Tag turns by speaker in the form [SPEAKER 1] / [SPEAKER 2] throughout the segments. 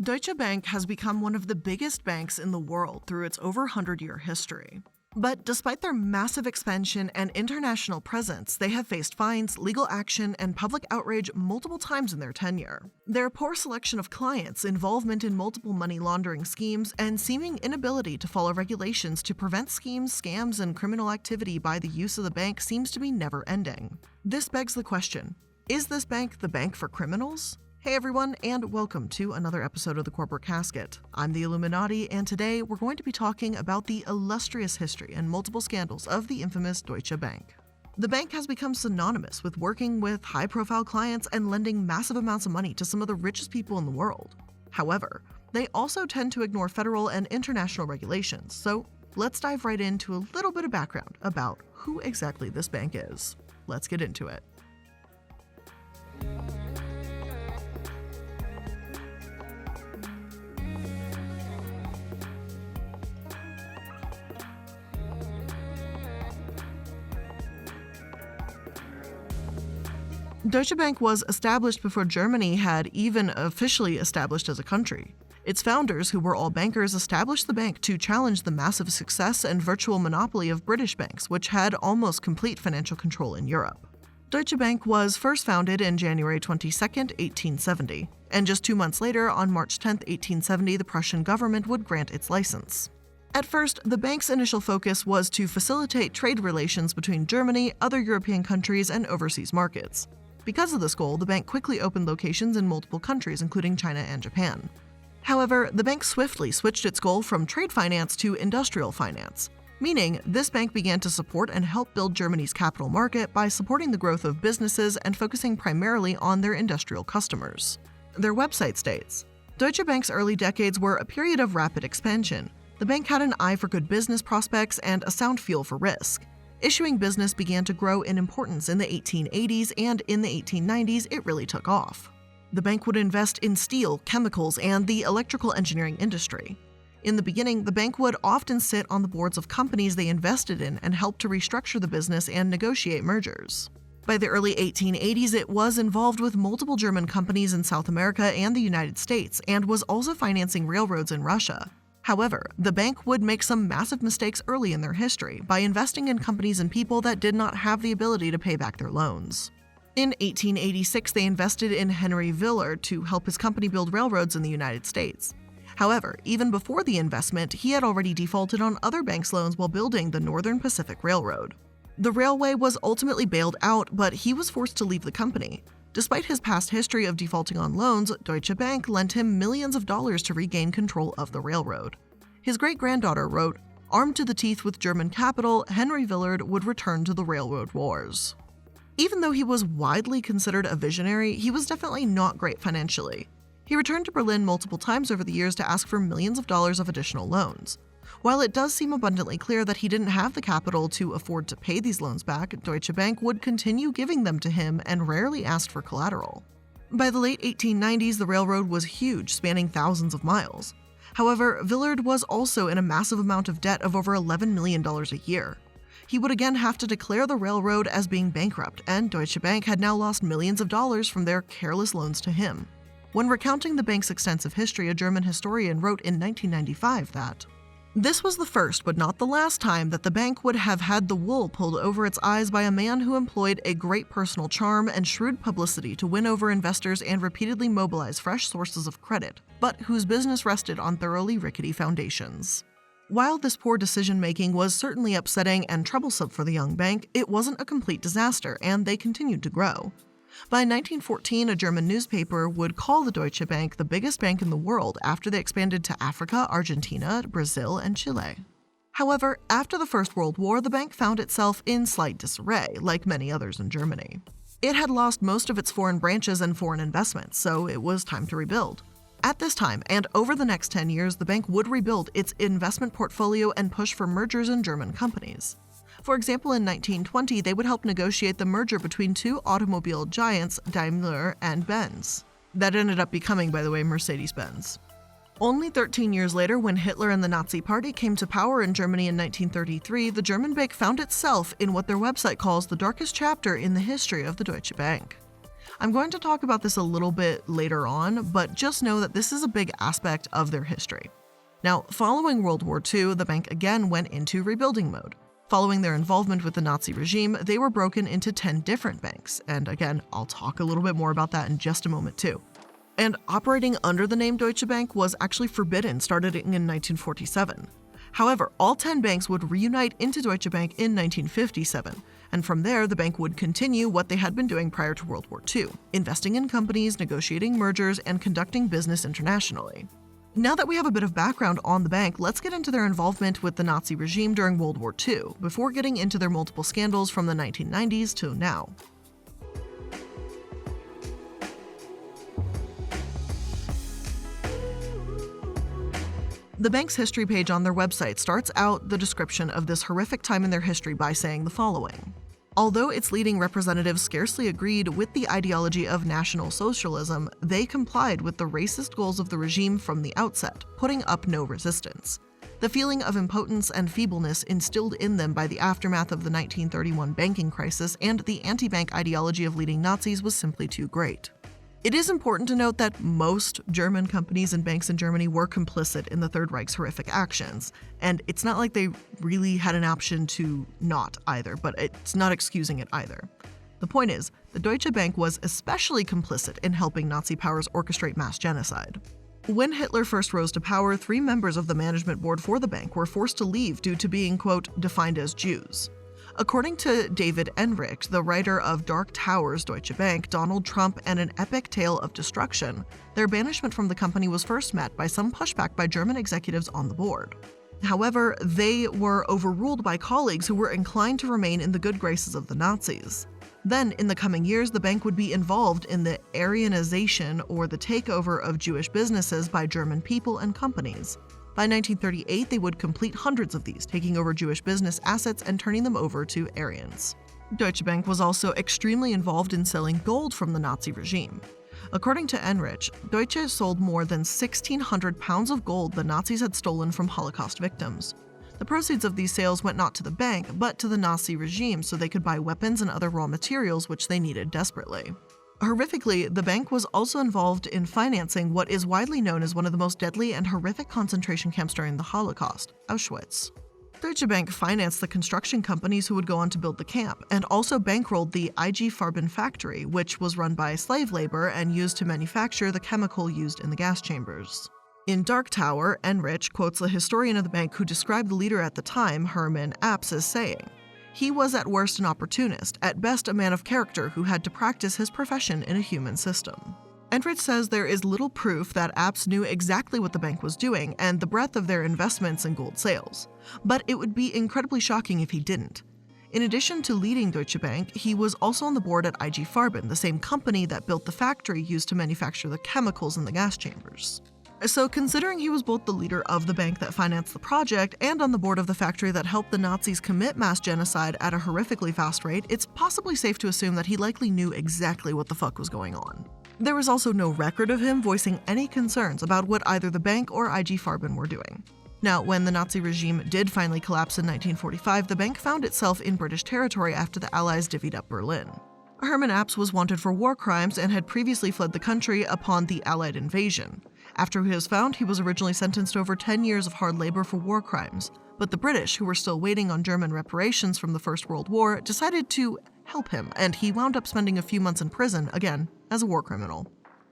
[SPEAKER 1] Deutsche Bank has become one of the biggest banks in the world through its over 100-year history. But despite their massive expansion and international presence, they have faced fines, legal action, and public outrage multiple times in their tenure. Their poor selection of clients, involvement in multiple money laundering schemes, and seeming inability to follow regulations to prevent schemes, scams, and criminal activity by the use of the bank seems to be never-ending. This begs the question, is this bank the bank for criminals? Hey everyone, and welcome to another episode of the Corporate Casket. I'm the Illuminaughtii, and today we're going to be talking about the illustrious history and multiple scandals of the infamous Deutsche Bank. The bank has become synonymous with working with high-profile clients and lending massive amounts of money to some of the richest people in the world. However, they also tend to ignore federal and international regulations, so let's dive right into a little bit of background about who exactly this bank is. Let's get into it. Deutsche Bank was established before Germany had even officially established as a country. Its founders, who were all bankers, established the bank to challenge the massive success and virtual monopoly of British banks, which had almost complete financial control in Europe. Deutsche Bank was first founded in January 22, 1870, and just 2 months later, on March 10, 1870, the Prussian government would grant its license. At first, the bank's initial focus was to facilitate trade relations between Germany, other European countries, and overseas markets. Because of this goal, the bank quickly opened locations in multiple countries, including China and Japan. However, the bank swiftly switched its goal from trade finance to industrial finance, meaning this bank began to support and help build Germany's capital market by supporting the growth of businesses and focusing primarily on their industrial customers. Their website states, Deutsche Bank's early decades were a period of rapid expansion. The bank had an eye for good business prospects and a sound feel for risk. Issuing business began to grow in importance in the 1880s, and in the 1890s, it really took off. The bank would invest in steel, chemicals, and the electrical engineering industry. In the beginning, the bank would often sit on the boards of companies they invested in and help to restructure the business and negotiate mergers. By the early 1880s, it was involved with multiple German companies in South America and the United States, and was also financing railroads in Russia. However, the bank would make some massive mistakes early in their history by investing in companies and people that did not have the ability to pay back their loans. In 1886, they invested in Henry Villard to help his company build railroads in the United States. However, even before the investment, he had already defaulted on other banks' loans while building the Northern Pacific Railroad. The railway was ultimately bailed out, but he was forced to leave the company. Despite his past history of defaulting on loans, Deutsche Bank lent him millions of dollars to regain control of the railroad. His great-granddaughter wrote, "Armed to the teeth with German capital, Henry Villard would return to the railroad wars." Even though he was widely considered a visionary, he was definitely not great financially. He returned to Berlin multiple times over the years to ask for millions of dollars of additional loans. While it does seem abundantly clear that he didn't have the capital to afford to pay these loans back, Deutsche Bank would continue giving them to him and rarely asked for collateral. By the late 1890s, the railroad was huge, spanning thousands of miles. However, Villard was also in a massive amount of debt of over $11 million a year. He would again have to declare the railroad as being bankrupt, and Deutsche Bank had now lost millions of dollars from their careless loans to him. When recounting the bank's extensive history, a German historian wrote in 1995 that, "This was the first but not the last time that the bank would have had the wool pulled over its eyes by a man who employed a great personal charm and shrewd publicity to win over investors and repeatedly mobilize fresh sources of credit, but whose business rested on thoroughly rickety foundations." While this poor decision-making was certainly upsetting and troublesome for the young bank, it wasn't a complete disaster, and they continued to grow. By 1914, a German newspaper would call the Deutsche Bank the biggest bank in the world after they expanded to Africa, Argentina, Brazil, and Chile. However, after the First World War, the bank found itself in slight disarray, like many others in Germany. It had lost most of its foreign branches and foreign investments, so it was time to rebuild. At this time, and over the next 10 years, the bank would rebuild its investment portfolio and push for mergers in German companies. For example, in 1920, they would help negotiate the merger between two automobile giants, Daimler and Benz. That ended up becoming, by the way, Mercedes-Benz. Only 13 years later, when Hitler and the Nazi Party came to power in Germany in 1933, the German bank found itself in what their website calls the darkest chapter in the history of the Deutsche Bank. I'm going to talk about this a little bit later on, but just know that this is a big aspect of their history. Now, following World War II, the bank again went into rebuilding mode. Following their involvement with the Nazi regime, they were broken into 10 different banks, and again, I'll talk a little bit more about that in just a moment too. And operating under the name Deutsche Bank was actually forbidden starting in 1947. However, all 10 banks would reunite into Deutsche Bank in 1957, and from there the bank would continue what they had been doing prior to World War II, investing in companies, negotiating mergers, and conducting business internationally. Now that we have a bit of background on the bank, let's get into their involvement with the Nazi regime during World War II, before getting into their multiple scandals from the 1990s to now. The bank's history page on their website starts out the description of this horrific time in their history by saying the following. Although its leading representatives scarcely agreed with the ideology of National Socialism, they complied with the racist goals of the regime from the outset, putting up no resistance. The feeling of impotence and feebleness instilled in them by the aftermath of the 1931 banking crisis and the anti-bank ideology of leading Nazis was simply too great. It is important to note that most German companies and banks in Germany were complicit in the Third Reich's horrific actions, and it's not like they really had an option to not either, but it's not excusing it either. The point is, the Deutsche Bank was especially complicit in helping Nazi powers orchestrate mass genocide. When Hitler first rose to power, 3 members of the management board for the bank were forced to leave due to being, quote, defined as Jews. According to David Enrich, the writer of Dark Towers, Deutsche Bank, Donald Trump, and An Epic Tale of Destruction, their banishment from the company was first met by some pushback by German executives on the board. However, they were overruled by colleagues who were inclined to remain in the good graces of the Nazis. Then, in the coming years, the bank would be involved in the Aryanization or the takeover of Jewish businesses by German people and companies. By 1938, they would complete hundreds of these, taking over Jewish business assets and turning them over to Aryans. Deutsche Bank was also extremely involved in selling gold from the Nazi regime. According to Enrich, Deutsche sold more than 1,600 pounds of gold the Nazis had stolen from Holocaust victims. The proceeds of these sales went not to the bank, but to the Nazi regime so they could buy weapons and other raw materials which they needed desperately. Horrifically, the bank was also involved in financing what is widely known as one of the most deadly and horrific concentration camps during the Holocaust, Auschwitz. Deutsche Bank financed the construction companies who would go on to build the camp, and also bankrolled the IG Farben factory, which was run by slave labor and used to manufacture the chemical used in the gas chambers. In Dark Tower, Enrich quotes the historian of the bank who described the leader at the time, Hermann Apps, as saying, "He was at worst an opportunist, at best a man of character who had to practice his profession in a human system." Enrich says there is little proof that Apps knew exactly what the bank was doing and the breadth of their investments in gold sales, but it would be incredibly shocking if he didn't. In addition to leading Deutsche Bank, he was also on the board at IG Farben, the same company that built the factory used to manufacture the chemicals in the gas chambers. So considering he was both the leader of the bank that financed the project and on the board of the factory that helped the Nazis commit mass genocide at a horrifically fast rate, it's possibly safe to assume that he likely knew exactly what the fuck was going on. There was also no record of him voicing any concerns about what either the bank or IG Farben were doing. Now, when the Nazi regime did finally collapse in 1945, the bank found itself in British territory after the Allies divvied up Berlin. Hermann Apps was wanted for war crimes and had previously fled the country upon the Allied invasion. After he was found, he was originally sentenced to over 10 years of hard labor for war crimes, but the British, who were still waiting on German reparations from the First World War, decided to help him, and he wound up spending a few months in prison, again, as a war criminal.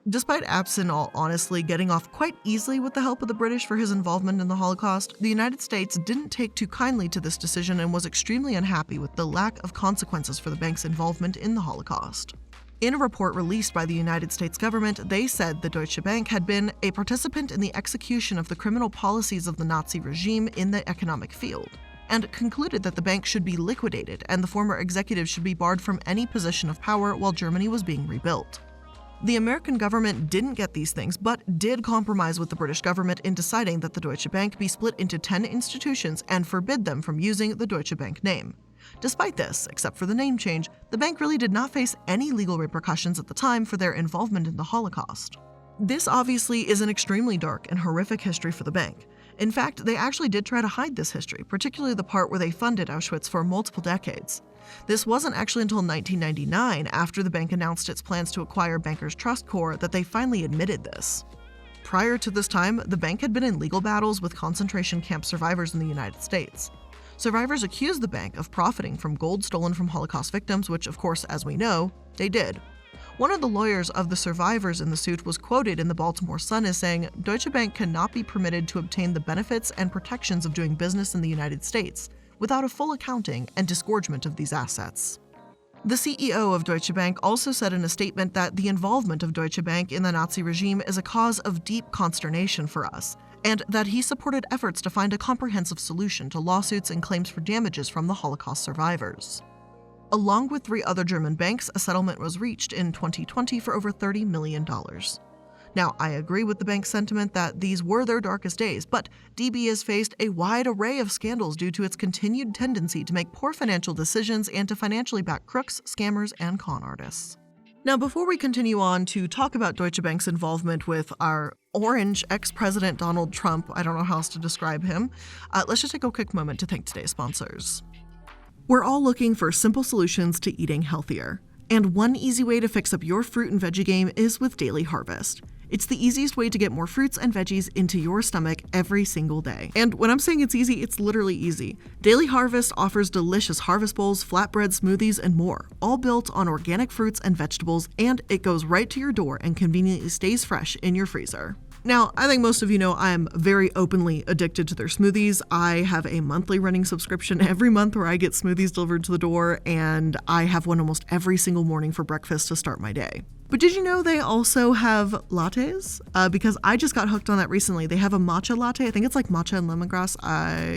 [SPEAKER 1] Despite Apps, in all honesty, getting off quite easily with the help of the British for his involvement in the Holocaust, the United States didn't take too kindly to this decision and was extremely unhappy with the lack of consequences for the bank's involvement in the Holocaust. In a report released by the United States government, they said the Deutsche Bank had been a participant in the execution of the criminal policies of the Nazi regime in the economic field, and concluded that the bank should be liquidated and the former executives should be barred from any position of power while Germany was being rebuilt. The American government didn't get these things, but did compromise with the British government in deciding that the Deutsche Bank be split into 10 institutions and forbid them from using the Deutsche Bank name. Despite this, except for the name change, the bank really did not face any legal repercussions at the time for their involvement in the Holocaust. This obviously is an extremely dark and horrific history for the bank. In fact, they actually did try to hide this history, particularly the part where they funded Auschwitz for multiple decades. This wasn't actually until 1999, after the bank announced its plans to acquire Bankers Trust Corp., that they finally admitted this. Prior to this time, the bank had been in legal battles with concentration camp survivors in the United States. Survivors accused the bank of profiting from gold stolen from Holocaust victims, which, of course, as we know, they did. One of the lawyers of the survivors in the suit was quoted in the Baltimore Sun as saying, "Deutsche Bank cannot be permitted to obtain the benefits and protections of doing business in the United States without a full accounting and disgorgement of these assets." The CEO of Deutsche Bank also said in a statement that the involvement of Deutsche Bank in the Nazi regime is a cause of deep consternation for us, and that he supported efforts to find a comprehensive solution to lawsuits and claims for damages from the Holocaust survivors. Along with 3 other German banks, a settlement was reached in 2020 for over $30 million. Now, I agree with the bank's sentiment that these were their darkest days, but DB has faced a wide array of scandals due to its continued tendency to make poor financial decisions and to financially back crooks, scammers, and con artists. Now, before we continue on to talk about Deutsche Bank's involvement with our orange ex-president Donald Trump, I don't know how else to describe him, let's just take a quick moment to thank today's sponsors. We're all looking for simple solutions to eating healthier. And one easy way to fix up your fruit and veggie game is with Daily Harvest. It's the easiest way to get more fruits and veggies into your stomach every single day. And when I'm saying it's easy, it's literally easy. Daily Harvest offers delicious harvest bowls, flatbread, smoothies, and more, all built on organic fruits and vegetables, and it goes right to your door and conveniently stays fresh in your freezer. Now, I think most of you know I am very openly addicted to their smoothies. I have a monthly running subscription every month where I get smoothies delivered to the door, and I have one almost every single morning for breakfast to start my day. But did you know they also have lattes? Because I just got hooked on that recently. They have a matcha latte. I think it's like matcha and lemongrass.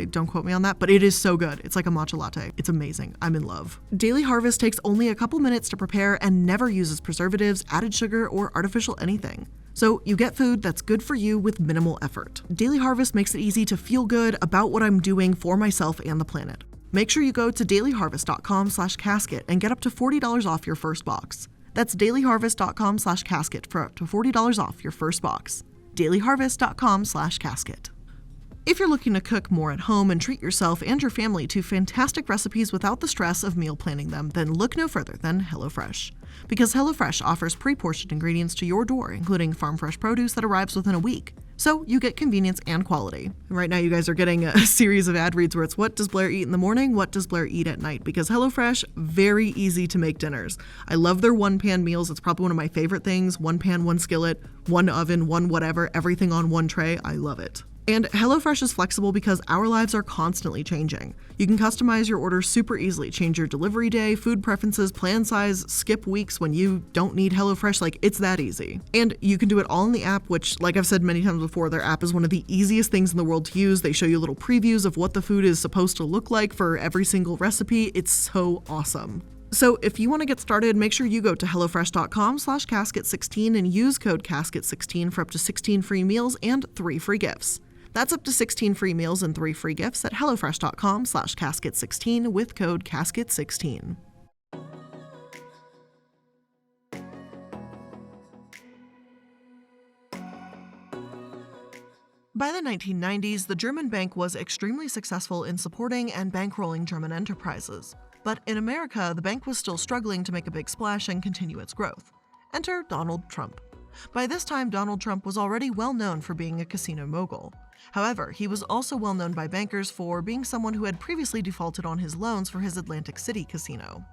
[SPEAKER 1] Don't quote me on that, but it is so good. It's like a matcha latte. It's amazing. I'm in love. Daily Harvest takes only a couple minutes to prepare and never uses preservatives, added sugar, or artificial anything. So you get food that's good for you with minimal effort. Daily Harvest makes it easy to feel good about what I'm doing for myself and the planet. Make sure you go to dailyharvest.com/casket and get up to $40 off your first box. That's dailyharvest.com/casket for up to $40 off your first box. dailyharvest.com/casket. If you're looking to cook more at home and treat yourself and your family to fantastic recipes without the stress of meal planning them, then look no further than HelloFresh. Because HelloFresh offers pre-portioned ingredients to your door, including farm-fresh produce that arrives within a week. So you get convenience and quality. And right now you guys are getting a series of ad reads where it's what does Blair eat in the morning, what does Blair eat at night? Because HelloFresh, very easy to make dinners. I love their one-pan meals. It's probably one of my favorite things. One pan, one skillet, one oven, one whatever, everything on one tray. I love it. And HelloFresh is flexible because our lives are constantly changing. You can customize your order super easily, change your delivery day, food preferences, plan size, skip weeks when you don't need HelloFresh, like it's that easy. And you can do it all in the app, which, like I've said many times before, their app is one of the easiest things in the world to use. They show you little previews of what the food is supposed to look like for every single recipe. It's so awesome. So if you want to get started, make sure you go to hellofresh.com/casket16 and use code casket16 for up to 16 free meals and 3 free gifts. That's up to 16 free meals and 3 free gifts at hellofresh.com/casket16 with code casket16. By the 1990s, the German bank was extremely successful in supporting and bankrolling German enterprises. But in America, the bank was still struggling to make a big splash and continue its growth. Enter Donald Trump. By this time, Donald Trump was already well known for being a casino mogul. However, he was also well known by bankers for being someone who had previously defaulted on his loans for his Atlantic City casino.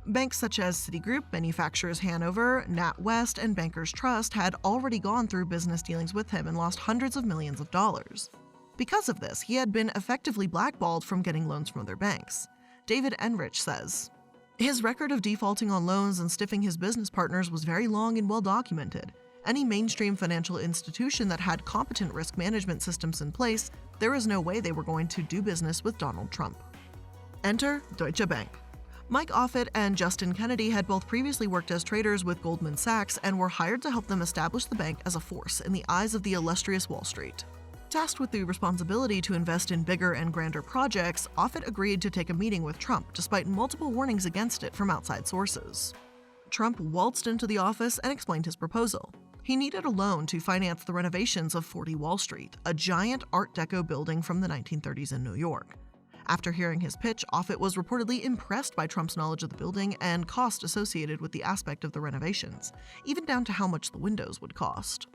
[SPEAKER 1] Banks such as Citigroup, Manufacturers Hanover, NatWest, and Bankers Trust had already gone through business dealings with him and lost hundreds of millions of dollars. Because of this, he had been effectively blackballed from getting loans from other banks. David Enrich says, "His record of defaulting on loans and stiffing his business partners was very long and well documented. Any mainstream financial institution that had competent risk management systems in place, there is no way they were going to do business with Donald Trump." Enter Deutsche Bank. Mike Offit and Justin Kennedy had both previously worked as traders with Goldman Sachs and were hired to help them establish the bank as a force in the eyes of the illustrious Wall Street. Tasked with the responsibility to invest in bigger and grander projects, Offit agreed to take a meeting with Trump despite multiple warnings against it from outside sources. Trump waltzed into the office and explained his proposal. He needed a loan to finance the renovations of 40 Wall Street, a giant Art Deco building from the 1930s in New York. After hearing his pitch, Offutt was reportedly impressed by Trump's knowledge of the building and cost associated with the aspect of the renovations, even down to how much the windows would cost.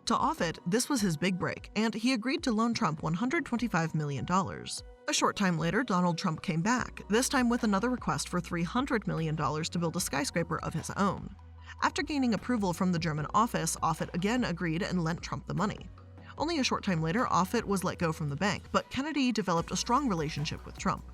[SPEAKER 1] To Offutt, this was his big break, and he agreed to loan Trump $125 million. A short time later, Donald Trump came back, this time with another request for $300 million to build a skyscraper of his own. After gaining approval from the German office, Offutt again agreed and lent Trump the money. Only a short time later, Offutt was let go from the bank, but Kennedy developed a strong relationship with Trump.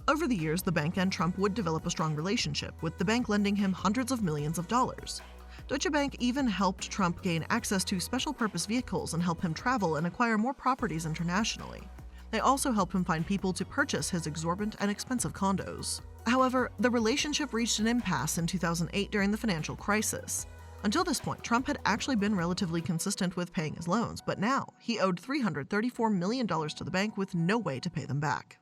[SPEAKER 1] Over the years, the bank and Trump would develop a strong relationship, with the bank lending him hundreds of millions of dollars. Deutsche Bank even helped Trump gain access to special-purpose vehicles and help him travel and acquire more properties internationally. They also helped him find people to purchase his exorbitant and expensive condos. However, the relationship reached an impasse in 2008 during the financial crisis. Until this point, Trump had actually been relatively consistent with paying his loans, but now he owed $334 million to the bank with no way to pay them back.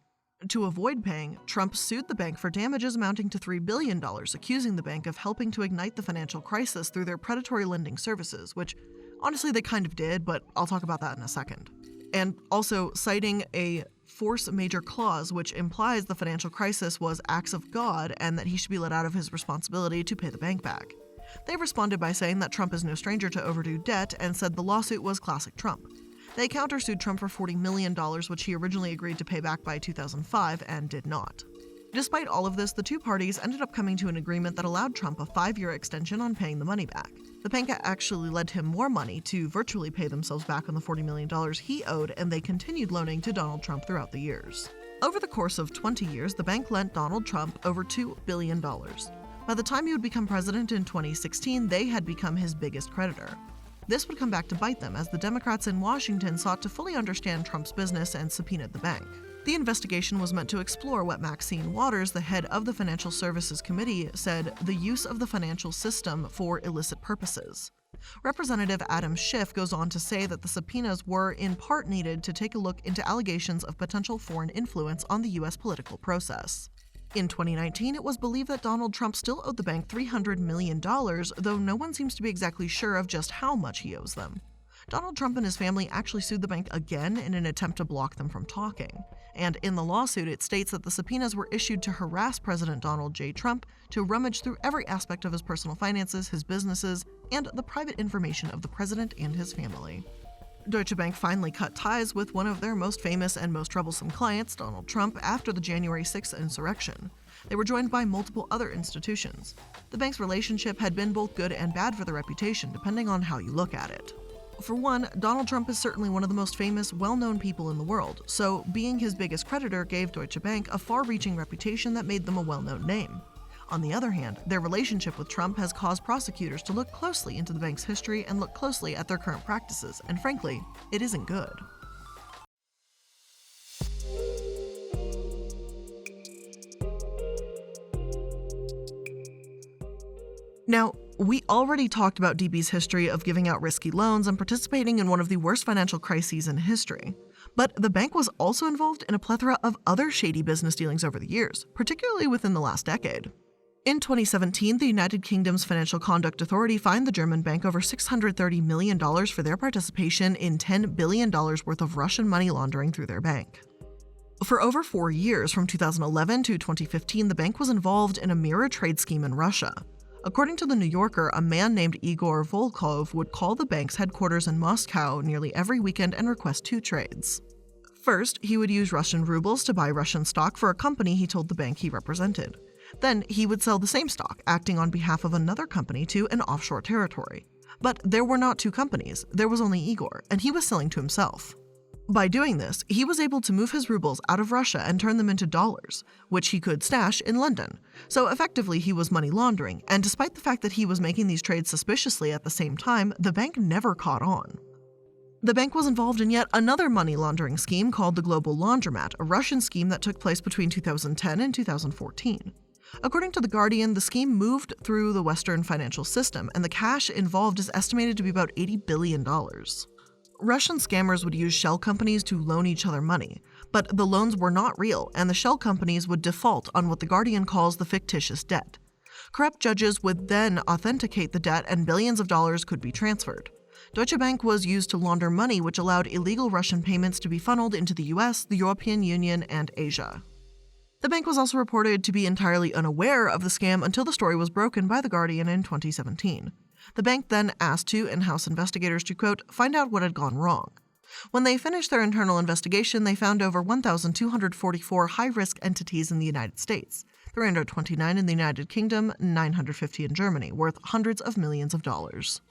[SPEAKER 1] To avoid paying, Trump sued the bank for damages amounting to $3 billion, accusing the bank of helping to ignite the financial crisis through their predatory lending services, which honestly they kind of did, but I'll talk about that in a second. And also citing a force majeure clause, which implies the financial crisis was acts of God and that he should be let out of his responsibility to pay the bank back. They responded by saying that Trump is no stranger to overdue debt and said the lawsuit was classic Trump. They countersued Trump for $40 million, which he originally agreed to pay back by 2005 and did not. Despite all of this, the two parties ended up coming to an agreement that allowed Trump a 5-year extension on paying the money back. The bank actually lent him more money to virtually pay themselves back on the $40 million he owed, and they continued loaning to Donald Trump throughout the years. Over the course of 20 years, the bank lent Donald Trump over $2 billion. By the time he would become president in 2016, they had become his biggest creditor. This would come back to bite them as the Democrats in Washington sought to fully understand Trump's business and subpoenaed the bank. The investigation was meant to explore what Maxine Waters, the head of the Financial Services Committee, said the use of the financial system for illicit purposes. Representative Adam Schiff goes on to say that the subpoenas were in part needed to take a look into allegations of potential foreign influence on the U.S. political process. In 2019, it was believed that Donald Trump still owed the bank $300 million, though no one seems to be exactly sure of just how much he owes them. Donald Trump and his family actually sued the bank again in an attempt to block them from talking. And in the lawsuit, it states that the subpoenas were issued to harass President Donald J. Trump, to rummage through every aspect of his personal finances, his businesses, and the private information of the president and his family. Deutsche Bank finally cut ties with one of their most famous and most troublesome clients, Donald Trump, after the January 6th insurrection. They were joined by multiple other institutions. The bank's relationship had been both good and bad for the reputation, depending on how you look at it. For one, Donald Trump is certainly one of the most famous, well-known people in the world, so being his biggest creditor gave Deutsche Bank a far-reaching reputation that made them a well-known name. On the other hand, their relationship with Trump has caused prosecutors to look closely into the bank's history and look closely at their current practices, and frankly, it isn't good. Now, we already talked about DB's history of giving out risky loans and participating in one of the worst financial crises in history. But the bank was also involved in a plethora of other shady business dealings over the years, particularly within the last decade. In 2017, the United Kingdom's Financial Conduct Authority fined the German bank over $630 million for their participation in $10 billion worth of Russian money laundering through their bank. For over 4 years, from 2011 to 2015, the bank was involved in a mirror trade scheme in Russia. According to The New Yorker, a man named Igor Volkov would call the bank's headquarters in Moscow nearly every weekend and request 2 trades. First, he would use Russian rubles to buy Russian stock for a company he told the bank he represented. Then he would sell the same stock, acting on behalf of another company to an offshore territory. But there were not 2 companies, there was only Igor, and he was selling to himself. By doing this, he was able to move his rubles out of Russia and turn them into dollars, which he could stash in London. So effectively, he was money laundering, and despite the fact that he was making these trades suspiciously at the same time, the bank never caught on. The bank was involved in yet another money laundering scheme called the Global Laundromat, a Russian scheme that took place between 2010 and 2014. According to The Guardian, the scheme moved through the Western financial system, and the cash involved is estimated to be about $80 billion. Russian scammers would use shell companies to loan each other money, but the loans were not real, and the shell companies would default on what The Guardian calls the fictitious debt. Corrupt judges would then authenticate the debt, and billions of dollars could be transferred. Deutsche Bank was used to launder money, which allowed illegal Russian payments to be funneled into the US, the European Union, and Asia. The bank was also reported to be entirely unaware of the scam until the story was broken by The Guardian in 2017. The bank then asked two in-house investigators to, quote, find out what had gone wrong. When they finished their internal investigation, they found over 1,244 high-risk entities in the United States, 329 in the United Kingdom, 950 in Germany, worth hundreds of millions of dollars.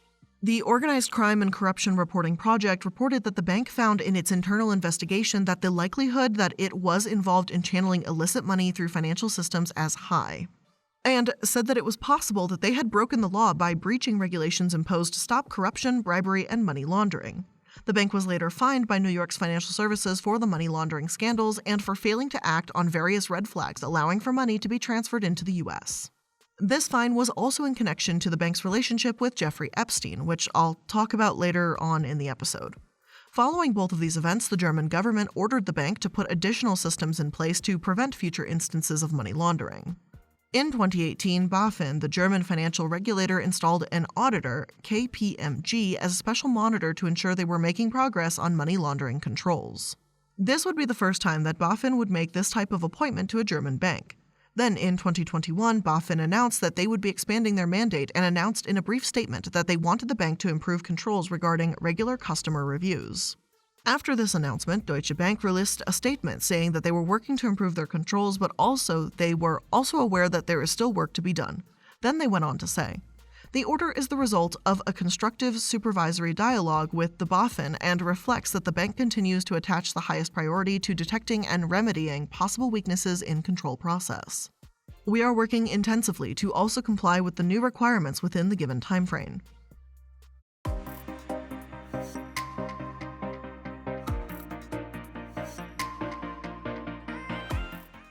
[SPEAKER 1] The Organized Crime and Corruption Reporting Project reported that the bank found in its internal investigation that the likelihood that it was involved in channeling illicit money through financial systems as high, and said that it was possible that they had broken the law by breaching regulations imposed to stop corruption, bribery, and money laundering. The bank was later fined by New York's financial services for the money laundering scandals and for failing to act on various red flags allowing for money to be transferred into the U.S. This fine was also in connection to the bank's relationship with Jeffrey Epstein, which I'll talk about later on in the episode. Following both of these events, the German government ordered the bank to put additional systems in place to prevent future instances of money laundering. In 2018, BaFin, the German financial regulator, installed an auditor, KPMG, as a special monitor to ensure they were making progress on money laundering controls. This would be the first time that BaFin would make this type of appointment to a German bank. Then, in 2021, BaFin announced that they would be expanding their mandate and announced in a brief statement that they wanted the bank to improve controls regarding regular customer reviews. After this announcement, Deutsche Bank released a statement saying that they were working to improve their controls, but they were also aware that there is still work to be done. Then they went on to say, the order is the result of a constructive supervisory dialogue with the BaFin and reflects that the bank continues to attach the highest priority to detecting and remedying possible weaknesses in control process. We are working intensively to also comply with the new requirements within the given timeframe.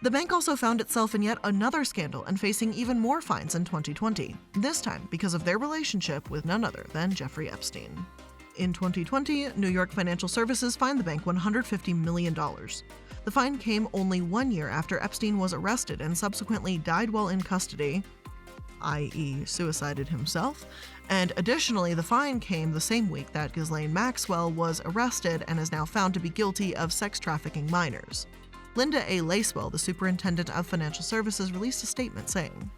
[SPEAKER 1] The bank also found itself in yet another scandal and facing even more fines in 2020, this time because of their relationship with none other than Jeffrey Epstein. In 2020, New York Financial Services fined the bank $150 million. The fine came only 1 year after Epstein was arrested and subsequently died while in custody, i.e. suicided himself, and additionally the fine came the same week that Ghislaine Maxwell was arrested and is now found to be guilty of sex trafficking minors. Linda A. Lacewell, the superintendent of financial services, released a statement saying,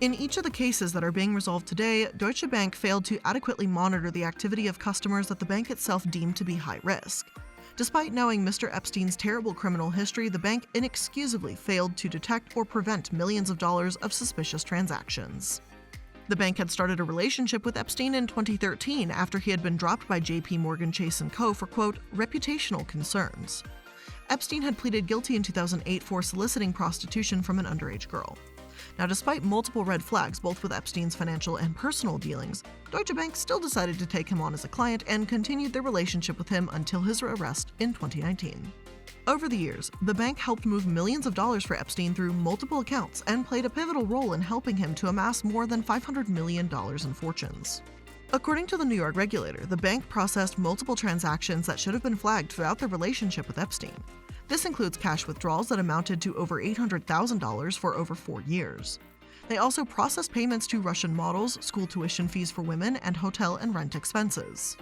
[SPEAKER 1] in each of the cases that are being resolved today, Deutsche Bank failed to adequately monitor the activity of customers that the bank itself deemed to be high risk. Despite knowing Mr. Epstein's terrible criminal history, the bank inexcusably failed to detect or prevent millions of dollars of suspicious transactions. The bank had started a relationship with Epstein in 2013 after he had been dropped by JP Morgan Chase & Co. for, quote, reputational concerns. Epstein had pleaded guilty in 2008 for soliciting prostitution from an underage girl. Now, despite multiple red flags, both with Epstein's financial and personal dealings, Deutsche Bank still decided to take him on as a client and continued their relationship with him until his arrest in 2019. Over the years, the bank helped move millions of dollars for Epstein through multiple accounts and played a pivotal role in helping him to amass more than $500 million in fortunes. According to the New York regulator, the bank processed multiple transactions that should have been flagged throughout their relationship with Epstein. This includes cash withdrawals that amounted to over $800,000 for over 4 years. They also processed payments to Russian models, school tuition fees for women, and hotel and rent expenses.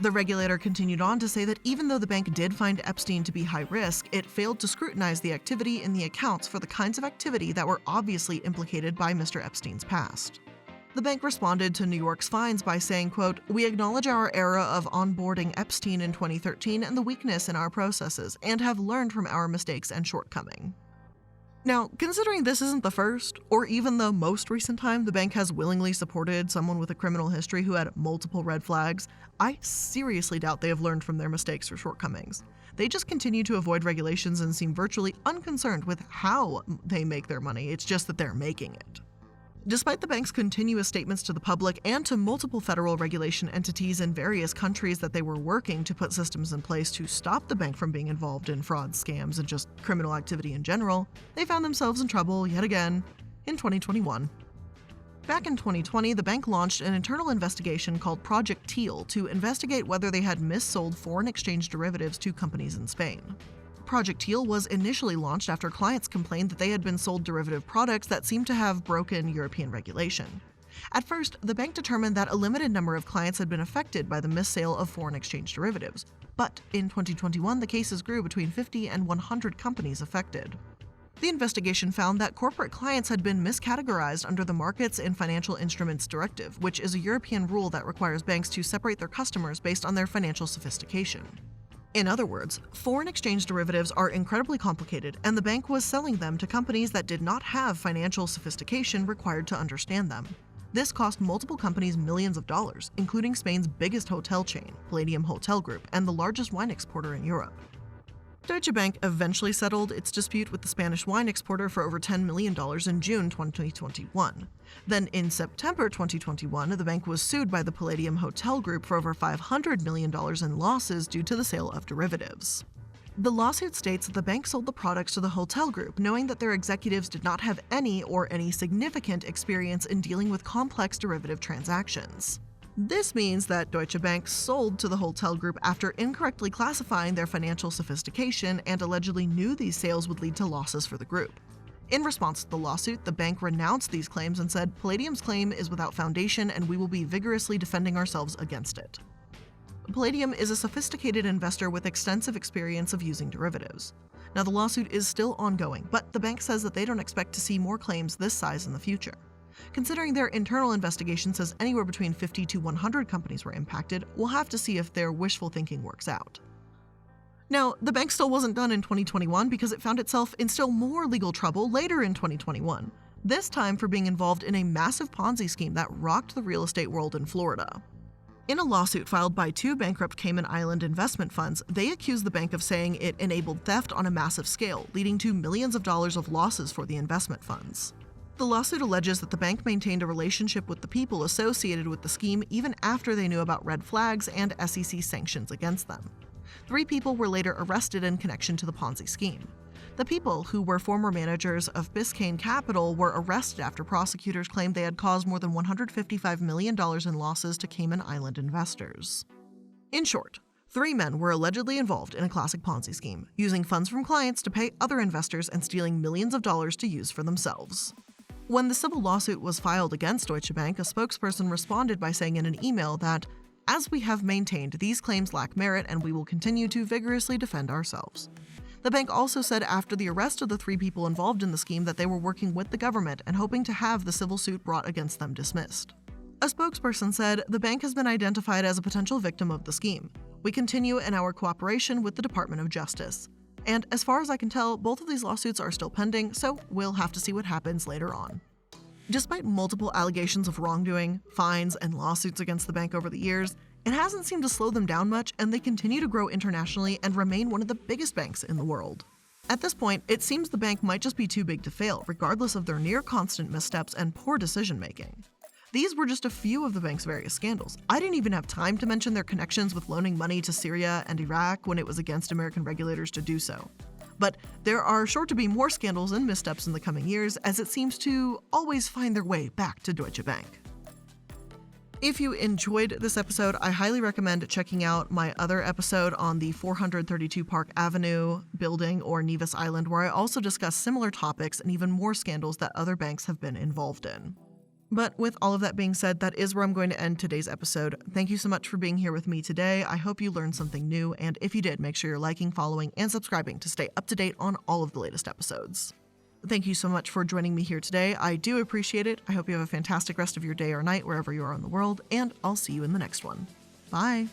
[SPEAKER 1] The regulator continued on to say that even though the bank did find Epstein to be high risk, it failed to scrutinize the activity in the accounts for the kinds of activity that were obviously implicated by Mr. Epstein's past. The bank responded to New York's fines by saying, quote, we acknowledge our era of onboarding Epstein in 2013 and the weakness in our processes, and have learned from our mistakes and shortcoming. Now, considering this isn't the first, or even the most recent time the bank has willingly supported someone with a criminal history who had multiple red flags, I seriously doubt they have learned from their mistakes or shortcomings. They just continue to avoid regulations and seem virtually unconcerned with how they make their money, it's just that they're making it. Despite the bank's continuous statements to the public and to multiple federal regulation entities in various countries that they were working to put systems in place to stop the bank from being involved in fraud, scams, and just criminal activity in general, they found themselves in trouble yet again in 2021. Back in 2020, the bank launched an internal investigation called Project Teal to investigate whether they had missold foreign exchange derivatives to companies in Spain. Project Teal was initially launched after clients complained that they had been sold derivative products that seemed to have broken European regulation. At first, the bank determined that a limited number of clients had been affected by the missale of foreign exchange derivatives, but in 2021 the cases grew between 50 and 100 companies affected. The investigation found that corporate clients had been miscategorized under the Markets in Financial Instruments Directive, which is a European rule that requires banks to separate their customers based on their financial sophistication. In other words, foreign exchange derivatives are incredibly complicated, and the bank was selling them to companies that did not have financial sophistication required to understand them. This cost multiple companies millions of dollars, including Spain's biggest hotel chain, Palladium Hotel Group, and the largest wine exporter in Europe. Deutsche Bank eventually settled its dispute with the Spanish wine exporter for over $10 million in June 2021. Then, in September 2021, the bank was sued by the Palladium Hotel Group for over $500 million in losses due to the sale of derivatives. The lawsuit states that the bank sold the products to the hotel group, knowing that their executives did not have any significant experience in dealing with complex derivative transactions. This means that Deutsche Bank sold to the hotel group after incorrectly classifying their financial sophistication and allegedly knew these sales would lead to losses for the group. In response to the lawsuit, the bank renounced these claims and said, "Palladium's claim is without foundation and we will be vigorously defending ourselves against it." Palladium is a sophisticated investor with extensive experience of using derivatives. Now, the lawsuit is still ongoing, but the bank says that they don't expect to see more claims this size in the future. Considering their internal investigation says anywhere between 50 to 100 companies were impacted, we'll have to see if their wishful thinking works out. Now, the bank still wasn't done in 2021 because it found itself in still more legal trouble later in 2021, this time for being involved in a massive Ponzi scheme that rocked the real estate world in Florida. In a lawsuit filed by two bankrupt Cayman Island investment funds, they accused the bank of saying it enabled theft on a massive scale, leading to millions of dollars of losses for the investment funds. The lawsuit alleges that the bank maintained a relationship with the people associated with the scheme even after they knew about red flags and SEC sanctions against them. 3 people were later arrested in connection to the Ponzi scheme. The people, who were former managers of Biscayne Capital, were arrested after prosecutors claimed they had caused more than $155 million in losses to Cayman Island investors. In short, 3 men were allegedly involved in a classic Ponzi scheme, using funds from clients to pay other investors and stealing millions of dollars to use for themselves. When the civil lawsuit was filed against Deutsche Bank, a spokesperson responded by saying in an email that, "As we have maintained, these claims lack merit and we will continue to vigorously defend ourselves." The bank also said after the arrest of the 3 people involved in the scheme that they were working with the government and hoping to have the civil suit brought against them dismissed. A spokesperson said, "The bank has been identified as a potential victim of the scheme. We continue in our cooperation with the Department of Justice. And as far as I can tell, both of these lawsuits are still pending, so we'll have to see what happens later on." Despite multiple allegations of wrongdoing, fines, and lawsuits against the bank over the years, it hasn't seemed to slow them down much, and they continue to grow internationally and remain one of the biggest banks in the world. At this point, it seems the bank might just be too big to fail, regardless of their near-constant missteps and poor decision-making. These were just a few of the bank's various scandals. I didn't even have time to mention their connections with loaning money to Syria and Iraq when it was against American regulators to do so. But there are sure to be more scandals and missteps in the coming years, as it seems to always find their way back to Deutsche Bank. If you enjoyed this episode, I highly recommend checking out my other episode on the 432 Park Avenue building or Nevis Island, where I also discuss similar topics and even more scandals that other banks have been involved in. But with all of that being said, that is where I'm going to end today's episode. Thank you so much for being here with me today. I hope you learned something new, and if you did, make sure you're liking, following, and subscribing to stay up to date on all of the latest episodes. Thank you so much for joining me here today. I do appreciate it. I hope you have a fantastic rest of your day or night wherever you are in the world, and I'll see you in the next one. Bye!